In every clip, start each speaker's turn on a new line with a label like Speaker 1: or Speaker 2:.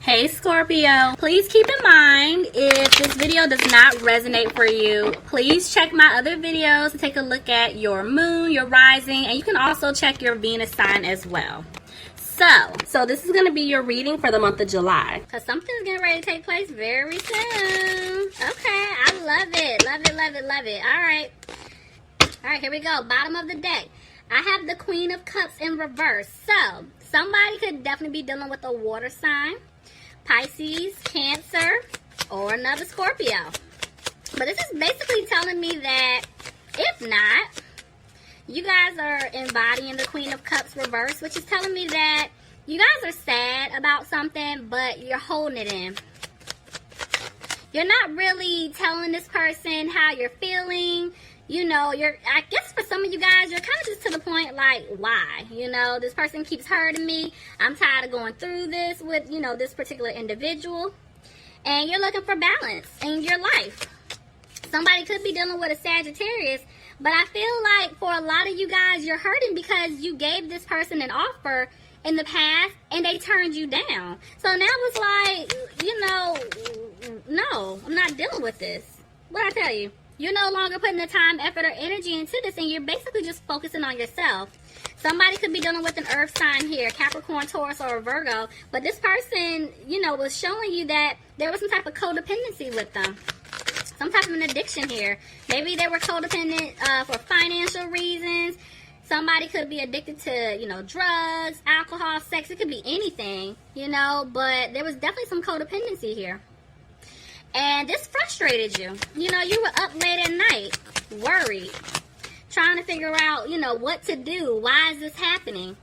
Speaker 1: Hey Scorpio, please keep in mind if this video does not resonate for you, please check my other videos to take a look at your moon, your rising, and you can also check your Venus sign as well. So this is going to be your reading for the month of July. Because something's getting ready to take place very soon. Okay, I love it. Love it, love it, love it. Alright, here we go. Bottom of the deck. I have the Queen of Cups in reverse. So, somebody could definitely be dealing with a water sign. Pisces, Cancer, or another Scorpio. But this is basically telling me that, if not, you guys are embodying the Queen of Cups reverse, which is telling me that you guys are sad about something, but you're holding it in. You're not really telling this person how you're feeling. You know, I guess for some of you guys, you're kind of just to the point like, why? You know, this person keeps hurting me. I'm tired of going through this with, you know, this particular individual. And you're looking for balance in your life. Somebody could be dealing with a Sagittarius, but I feel like for a lot of you guys, you're hurting because you gave this person an offer in the past and they turned you down. So now it's like, you know, no, I'm not dealing with this. What'd I tell you? You're no longer putting the time, effort, or energy into this, and you're basically just focusing on yourself. Somebody could be dealing with an earth sign here, Capricorn, Taurus, or a Virgo, but this person, you know, was showing you that there was some type of codependency with them. Some type of an addiction here. Maybe they were codependent for financial reasons. Somebody could be addicted to, you know, drugs, alcohol, sex. It could be anything, you know, but there was definitely some codependency here. And this frustrated you. You know, you were up late at night, worried, trying to figure out, you know, what to do. Why is this happening?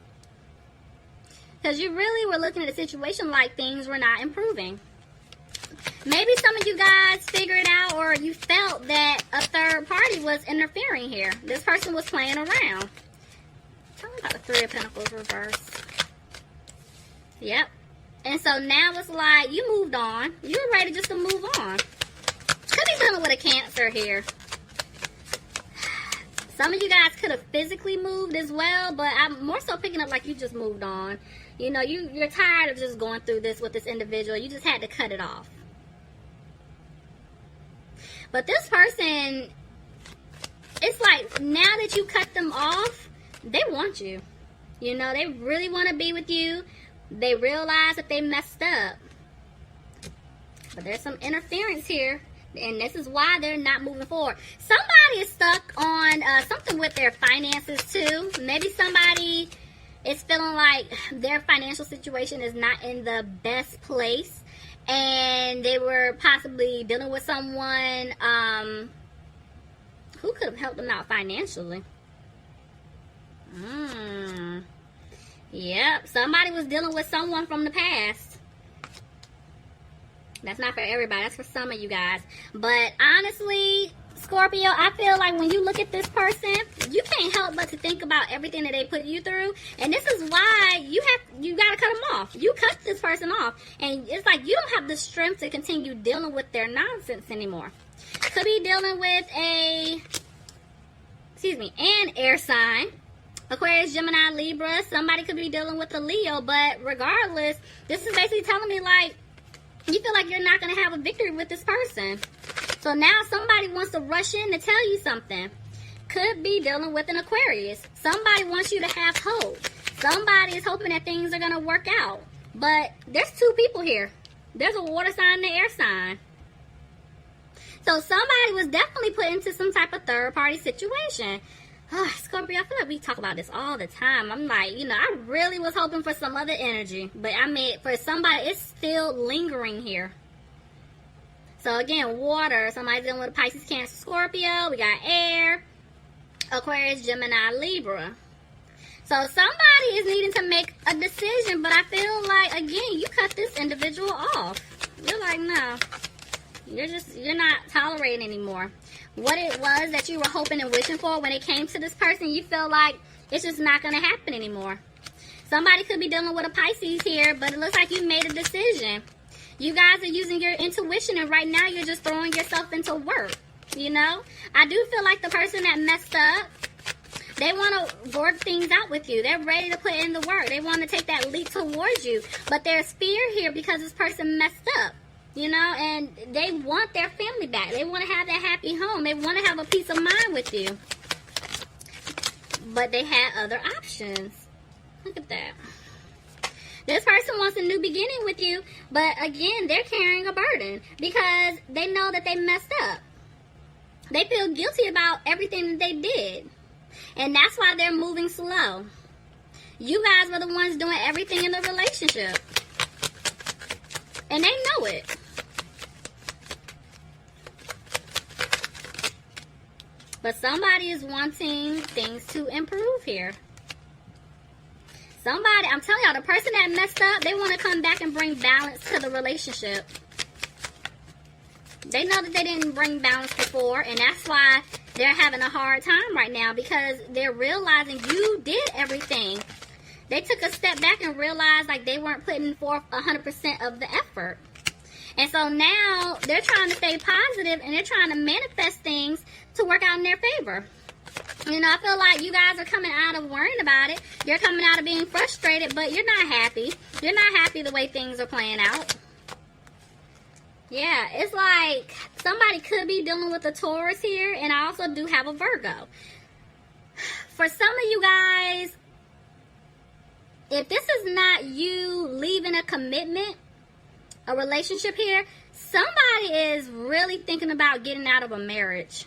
Speaker 1: Because you really were looking at a situation like things were not improving. Maybe some of you guys figured out or you felt that a third party was interfering here. This person was playing around. Tell me about the Three of Pentacles reverse. Yep. And so now it's like you moved on. You're ready just to move on. Could be dealing with a Cancer here. Some of you guys could have physically moved as well, but I'm more so picking up like you just moved on. You know, you're tired of just going through this with this individual. You just had to cut it off. But this person, it's like now that you cut them off, they want you. You know, they really want to be with you. They realize that they messed up. But there's some interference here. And this is why they're not moving forward. Somebody is stuck on something with their finances too. Maybe somebody is feeling like their financial situation is not in the best place. And they were possibly dealing with someone who could have helped them out financially. Yep, somebody was dealing with someone from the past. That's not for everybody. That's for some of you guys. But honestly, Scorpio, I feel like when you look at this person, you can't help but to think about everything that they put you through. And this is why you got to cut them off. You cut this person off. And it's like you don't have the strength to continue dealing with their nonsense anymore. Could be dealing with an air sign. Aquarius, Gemini, Libra. Somebody could be dealing with a Leo. But regardless, this is basically telling me like, you feel like you're not going to have a victory with this person. So now somebody wants to rush in to tell you something. Could be dealing with an Aquarius. Somebody wants you to have hope. Somebody is hoping that things are going to work out. But there's two people here. There's a water sign and an air sign. So somebody was definitely put into some type of third party situation. Scorpio, I feel like we talk about this all the time. I'm like, you know, I really was hoping for some other energy. But I mean, for somebody, it's still lingering here. So again, water. Somebody's dealing with Pisces, Cancer, Scorpio. We got air, Aquarius, Gemini, Libra. So somebody is needing to make a decision. But I feel like, again, you cut this individual off. You're like, no. You're not tolerating anymore. What it was that you were hoping and wishing for when it came to this person, you feel like it's just not going to happen anymore. Somebody could be dealing with a Pisces here, but it looks like you made a decision. You guys are using your intuition, and right now you're just throwing yourself into work, you know? I do feel like the person that messed up, They want to work things out with you. They're ready to put in the work. They want to take that leap towards you. But there's fear here because this person messed up. You know, and they want their family back. They want to have that happy home. They want to have a peace of mind with you. But they had other options. Look at that. This person wants a new beginning with you, but again, they're carrying a burden because they know that they messed up. They feel guilty about everything that they did. And that's why they're moving slow. You guys were the ones doing everything in the relationship. And they know it. But somebody is wanting things to improve here. Somebody, I'm telling y'all, the person that messed up, they want to come back and bring balance to the relationship. They know that they didn't bring balance before, and that's why they're having a hard time right now, because they're realizing you did everything. They took a step back and realized like they weren't putting forth 100% of the effort. And so now they're trying to stay positive and they're trying to manifest things to work out in their favor. You know, I feel like you guys are coming out of worrying about it. You're coming out of being frustrated, but you're not happy. You're not happy the way things are playing out. Yeah, it's like somebody could be dealing with a Taurus here, and I also do have a Virgo. For some of you guys, if this is not you leaving a commitment, a relationship here, somebody is really thinking about getting out of a marriage.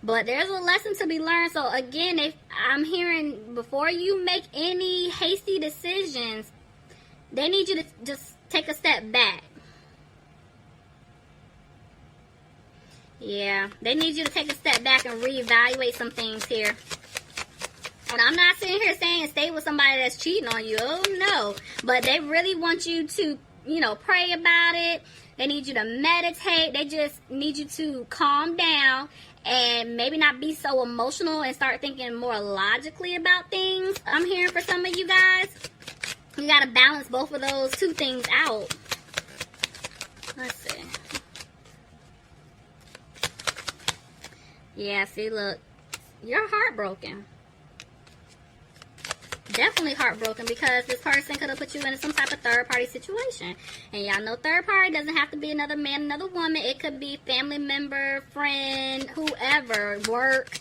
Speaker 1: But there's a lesson to be learned. So again, I'm hearing before you make any hasty decisions, they need you to just take a step back. Yeah, they need you to take a step back and reevaluate some things here. And I'm not sitting here saying stay with somebody that's cheating on you. Oh, no. But they really want you to, you know, pray about it. They need you to meditate. They just need you to calm down and maybe not be so emotional and start thinking more logically about things. I'm hearing for some of you guys, you got to balance both of those two things out. Let's see. Yeah, see, look. You're heartbroken. Definitely heartbroken because this person could have put you in some type of third-party situation. And y'all know third party doesn't have to be another man, another woman. It could be family member, friend, whoever, work.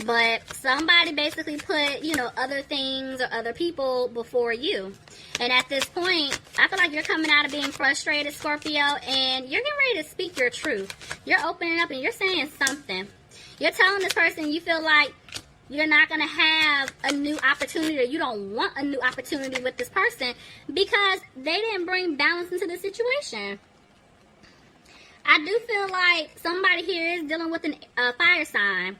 Speaker 1: But somebody basically put, you know, other things or other people before you. And at this point, I feel like you're coming out of being frustrated, Scorpio, and you're getting ready to speak your truth. You're opening up and you're saying something. You're telling this person you feel like you're not going to have a new opportunity, or you don't want a new opportunity with this person because they didn't bring balance into the situation. I do feel like somebody here is dealing with a fire sign.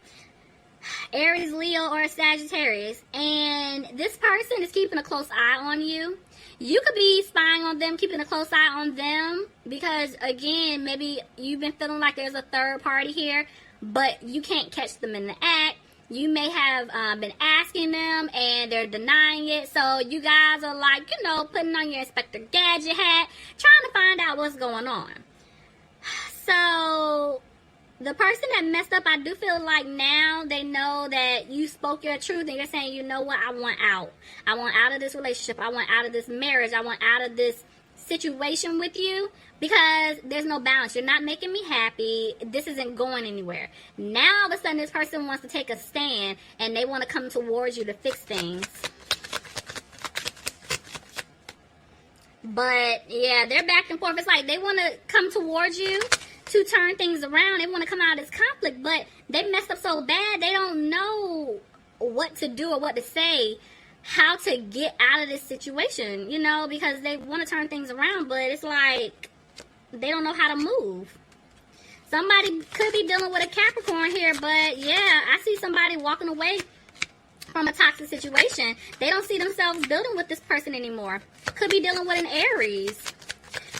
Speaker 1: Aries, Leo, or Sagittarius. And this person is keeping a close eye on you. You could be spying on them, keeping a close eye on them. Because, again, maybe you've been feeling like there's a third party here, but you can't catch them in the act. You may have been asking them and they're denying it. So you guys are like, you know, putting on your Inspector Gadget hat, trying to find out what's going on. So the person that messed up, I do feel like now they know that you spoke your truth and you're saying, you know what, I want out. I want out of this relationship. I want out of this marriage. I want out of this situation with you because there's no balance. You're not making me happy. This isn't going anywhere. Now all of a sudden this person wants to take a stand and they want to come towards you to fix things. But yeah, they're back and forth. It's like they want to come towards you to turn things around. They want to come out of this conflict, but they messed up so bad they don't know what to do or what to say, how to get out of this situation, you know, because they want to turn things around, but it's like they don't know how to move. Somebody could be dealing with a Capricorn here, but yeah, I see somebody walking away from a toxic situation. They don't see themselves building with this person anymore. Could be dealing with an Aries.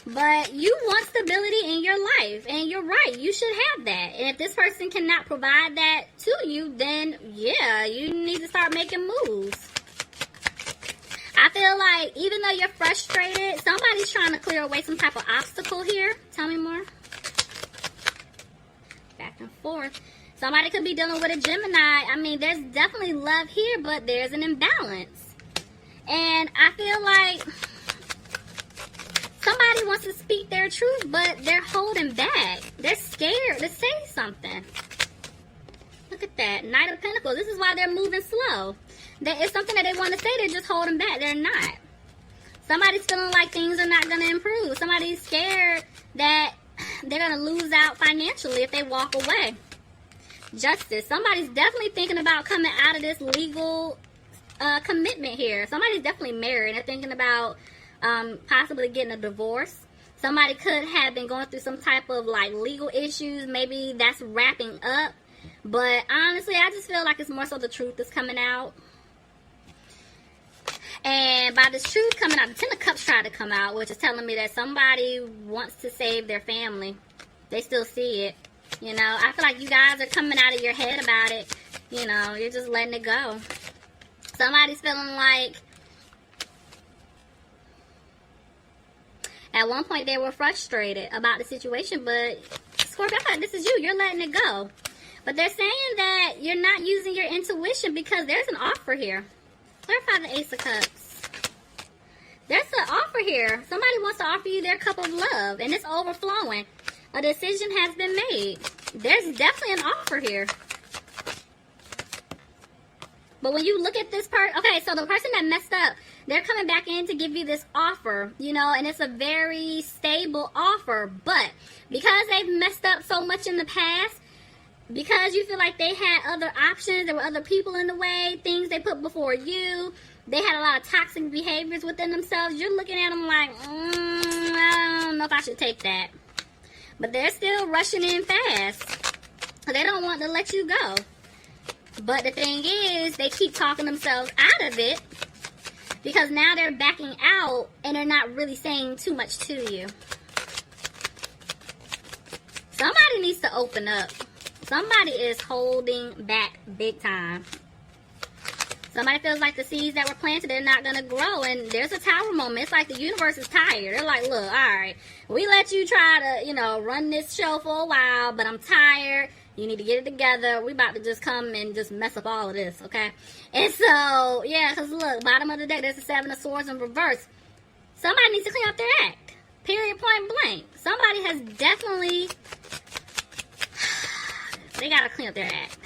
Speaker 1: But you want stability in your life, and you're right, you should have that. And if this person cannot provide that to you, then yeah, you need to start making moves. I feel like even though you're frustrated, somebody's trying to clear away some type of obstacle here. Tell me more. Back and forth. Somebody could be dealing with a Gemini. I mean, there's definitely love here, but there's an imbalance. And I feel like somebody wants to speak their truth, but they're holding back. They're scared to say something. Look at that. Knight of Pentacles. This is why they're moving slow. It's something that they want to say. They're just holding back. They're not. Somebody's feeling like things are not going to improve. Somebody's scared that they're going to lose out financially if they walk away. Justice. Somebody's definitely thinking about coming out of this legal commitment here. Somebody's definitely married. They're thinking about possibly getting a divorce. Somebody could have been going through some type of like legal issues. Maybe that's wrapping up. But honestly, I just feel like it's more so the truth is coming out. And by this truth coming out, the Ten of Cups tried to come out, which is telling me that somebody wants to save their family. They still see it. You know, I feel like you guys are coming out of your head about it. You know, you're just letting it go. Somebody's feeling like at one point they were frustrated about the situation, but Scorpio, I thought this is you. You're letting it go. But they're saying that you're not using your intuition because there's an offer here. Clarify the Ace of Cups. There's an offer here. Somebody wants to offer you their cup of love, and it's overflowing. A decision has been made. There's definitely an offer here. But when you look at this part, okay, so the person that messed up, they're coming back in to give you this offer, you know, and it's a very stable offer. But because they've messed up so much in the past, because you feel like they had other options, there were other people in the way, things they put before you, they had a lot of toxic behaviors within themselves, you're looking at them like, I don't know if I should take that. But they're still rushing in fast. They don't want to let you go. But the thing is, they keep talking themselves out of it because now they're backing out and they're not really saying too much to you. Somebody needs to open up. Somebody is holding back big time. Somebody feels like the seeds that were planted, they're not going to grow. And there's a tower moment. It's like the universe is tired. They're like, look, all right, we let you try to, you know, run this show for a while, but I'm tired. You need to get it together. We about to just come and just mess up all of this, okay? And so, yeah, because look, bottom of the deck, there's the Seven of Swords in reverse. Somebody needs to clean up their act. Period, point blank. Somebody has definitely... They got to clean up their act.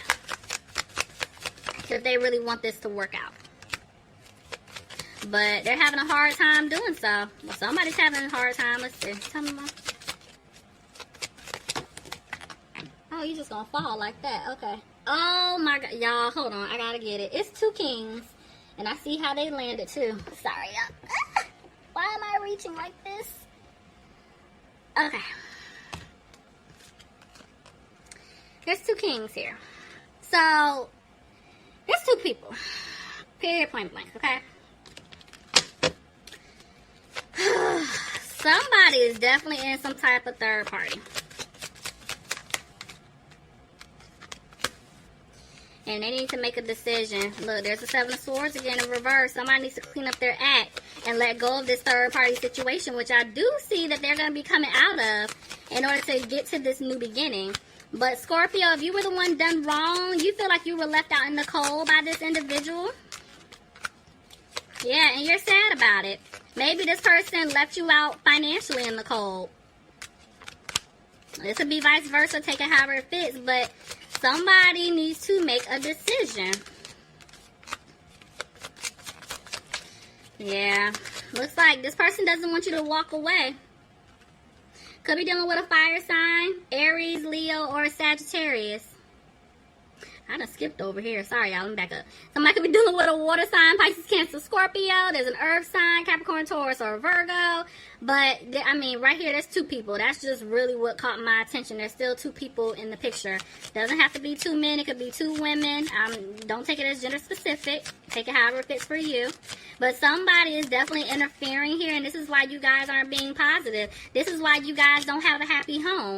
Speaker 1: If they really want this to work out. But they're having a hard time doing so. Well, somebody's having a hard time. Let's see. Tell me more. Oh, you just gonna fall like that. Okay. Oh my God. Y'all, hold on. I gotta get it. It's two kings. And I see how they landed too. Sorry, y'all. Why am I reaching like this? Okay. There's two kings here. So, there's two people. Period, point blank, okay? Somebody is definitely in some type of third party. And they need to make a decision. Look, there's the Seven of Swords again in reverse. Somebody needs to clean up their act and let go of this third party situation, which I do see that they're going to be coming out of in order to get to this new beginning. But Scorpio, if you were the one done wrong, you feel like you were left out in the cold by this individual. Yeah, and you're sad about it. Maybe this person left you out financially in the cold. This could be vice versa, take it however it fits, but somebody needs to make a decision. Yeah, looks like this person doesn't want you to walk away. Could be dealing with a fire sign, Aries, Leo, or Sagittarius. I done skipped over here. Sorry, y'all. Let me back up. Somebody could be dealing with a water sign, Pisces, Cancer, Scorpio. There's an earth sign, Capricorn, Taurus, or Virgo. But, I mean, right here, there's two people. That's just really what caught my attention. There's still two people in the picture. Doesn't have to be two men. It could be two women. Don't take it as gender specific. Take it however it fits for you. But somebody is definitely interfering here, and this is why you guys aren't being positive. This is why you guys don't have a happy home.